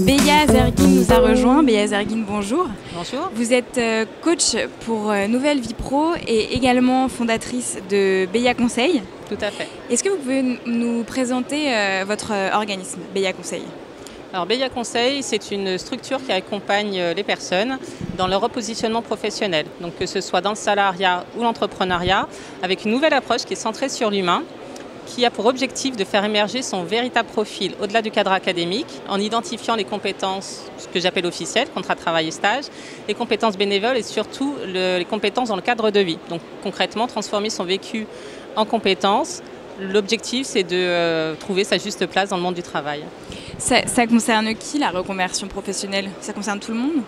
Béa Zerguin nous a rejoint. Béa Zerguin, bonjour. Bonjour. Vous êtes coach pour Nouvelle Vie Pro et également fondatrice de Béa Conseil. Tout à fait. Est-ce que vous pouvez nous présenter votre organisme, Béa Conseil? Alors Béa Conseil, c'est une structure qui accompagne les personnes dans leur repositionnement professionnel. Donc que ce soit dans le salariat ou l'entrepreneuriat, avec une nouvelle approche qui est centrée sur l'humain, qui a pour objectif de faire émerger son véritable profil au-delà du cadre académique, en identifiant les compétences, ce que j'appelle officielles, contrat de travail et stage, les compétences bénévoles et surtout les compétences dans le cadre de vie. Donc concrètement, transformer son vécu en compétences. L'objectif, c'est de trouver sa juste place dans le monde du travail. Ça concerne qui, la reconversion professionnelle? Ça concerne tout le monde?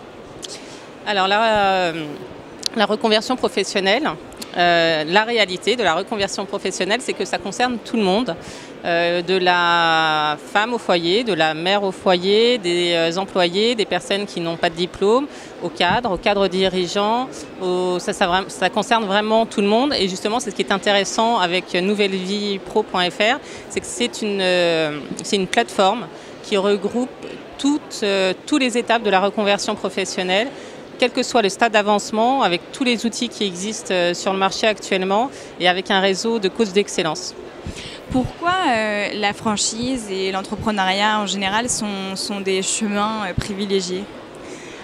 Alors la reconversion professionnelle, la réalité de la reconversion professionnelle, c'est que ça concerne tout le monde, de la femme au foyer, de la mère au foyer, des employés, des personnes qui n'ont pas de diplôme, au cadre dirigeant, ça concerne vraiment tout le monde. Et justement, c'est ce qui est intéressant avec nouvellevie-pro.fr, c'est que c'est une plateforme qui regroupe tous les étapes de la reconversion professionnelle, quel que soit le stade d'avancement, avec tous les outils qui existent sur le marché actuellement et avec un réseau de coachs d'excellence. Pourquoi la franchise et l'entrepreneuriat en général sont des chemins privilégiés?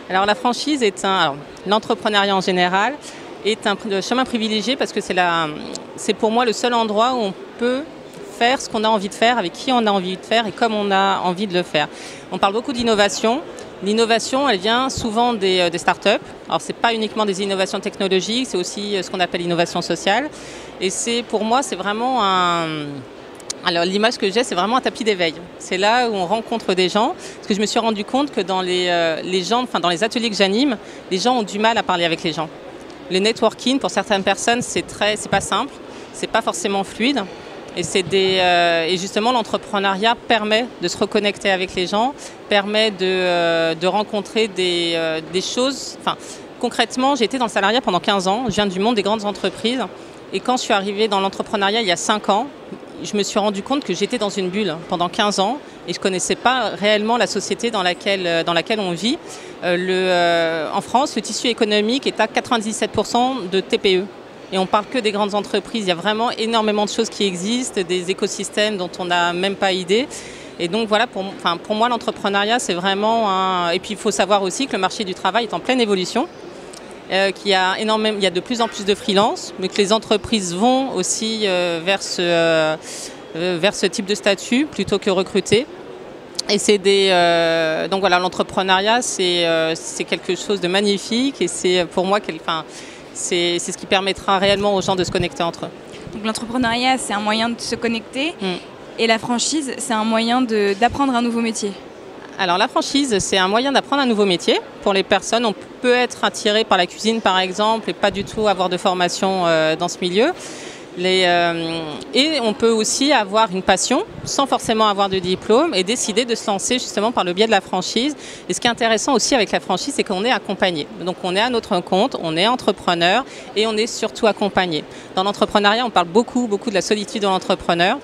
Alors la franchise l'entrepreneuriat en général est un chemin privilégié parce que c'est pour moi le seul endroit où on peut faire ce qu'on a envie de faire, avec qui on a envie de faire et comme on a envie de le faire. On parle beaucoup d'innovation. L'innovation, elle vient souvent des startups. Alors, ce n'est pas uniquement des innovations technologiques, c'est aussi ce qu'on appelle l'innovation sociale. Et pour moi, c'est vraiment Alors, l'image que j'ai, c'est vraiment un tapis d'éveil. C'est là où on rencontre des gens. Parce que je me suis rendu compte que dans dans les ateliers que j'anime, les gens ont du mal à parler avec les gens. Le networking, pour certaines personnes, c'est pas simple, c'est pas forcément fluide. Et justement, l'entrepreneuriat permet de se reconnecter avec les gens, permet de rencontrer des choses. Enfin, concrètement, j'ai été dans le salariat pendant 15 ans. Je viens du monde des grandes entreprises. Et quand je suis arrivée dans l'entrepreneuriat il y a 5 ans, je me suis rendu compte que j'étais dans une bulle pendant 15 ans et je ne connaissais pas réellement la société dans laquelle on vit. En France, le tissu économique est à 97% de TPE. Et on ne parle que des grandes entreprises. Il y a vraiment énormément de choses qui existent, des écosystèmes dont on n'a même pas idée. Et donc voilà, pour moi, l'entrepreneuriat, c'est vraiment Et puis il faut savoir aussi que le marché du travail est en pleine évolution, qu'il y a de plus en plus de freelance, mais que les entreprises vont aussi vers ce type de statut plutôt que recruter. Et donc voilà, l'entrepreneuriat, c'est quelque chose de magnifique et c'est pour moi c'est ce qui permettra réellement aux gens de se connecter entre eux. Donc l'entrepreneuriat, c'est un moyen de se connecter et la franchise, c'est un moyen d'apprendre un nouveau métier. Alors la franchise, c'est un moyen d'apprendre un nouveau métier. Pour les personnes, on peut être attiré par la cuisine par exemple et pas du tout avoir de formation dans ce milieu. Et on peut aussi avoir une passion sans forcément avoir de diplôme et décider de se lancer justement par le biais de la franchise. Et ce qui est intéressant aussi avec la franchise, c'est qu'on est accompagné. Donc on est à notre compte, on est entrepreneur et on est surtout accompagné. Dans l'entrepreneuriat, on parle beaucoup de la solitude de l'entrepreneur.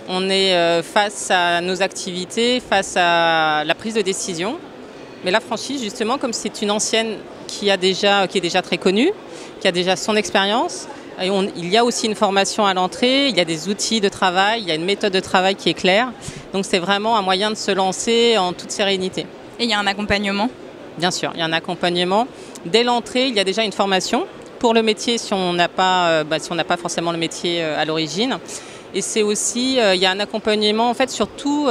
On est face à nos activités, face à la prise de décision. Mais la franchise, justement, comme c'est une ancienne qui est déjà très connue, qui a déjà son expérience, il y a aussi une formation à l'entrée, il y a des outils de travail, il y a une méthode de travail qui est claire. Donc c'est vraiment un moyen de se lancer en toute sérénité. Et il y a un accompagnement? Bien sûr, il y a un accompagnement. Dès l'entrée, il y a déjà une formation pour le métier si on n'a pas forcément le métier à l'origine. Et c'est aussi, il y a un accompagnement en fait sur tous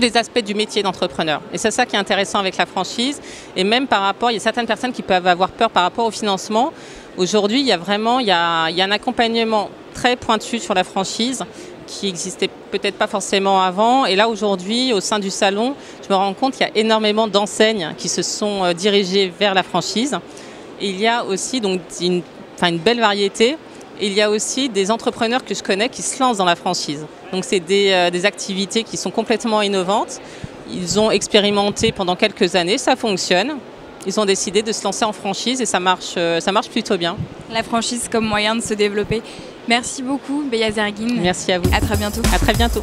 les aspects du métier d'entrepreneur. Et c'est ça qui est intéressant avec la franchise. Et même il y a certaines personnes qui peuvent avoir peur par rapport au financement. Aujourd'hui, il y a un accompagnement très pointu sur la franchise qui existait peut-être pas forcément avant. Et là, aujourd'hui, au sein du salon, je me rends compte qu'il y a énormément d'enseignes qui se sont dirigées vers la franchise. Et il y a aussi donc, une belle variété. Et il y a aussi des entrepreneurs que je connais qui se lancent dans la franchise. Donc, c'est des activités qui sont complètement innovantes. Ils ont expérimenté pendant quelques années, ça fonctionne. Ils ont décidé de se lancer en franchise et ça marche plutôt bien. La franchise comme moyen de se développer. Merci beaucoup, Béa Zerguin. Merci à vous. À très bientôt. À très bientôt.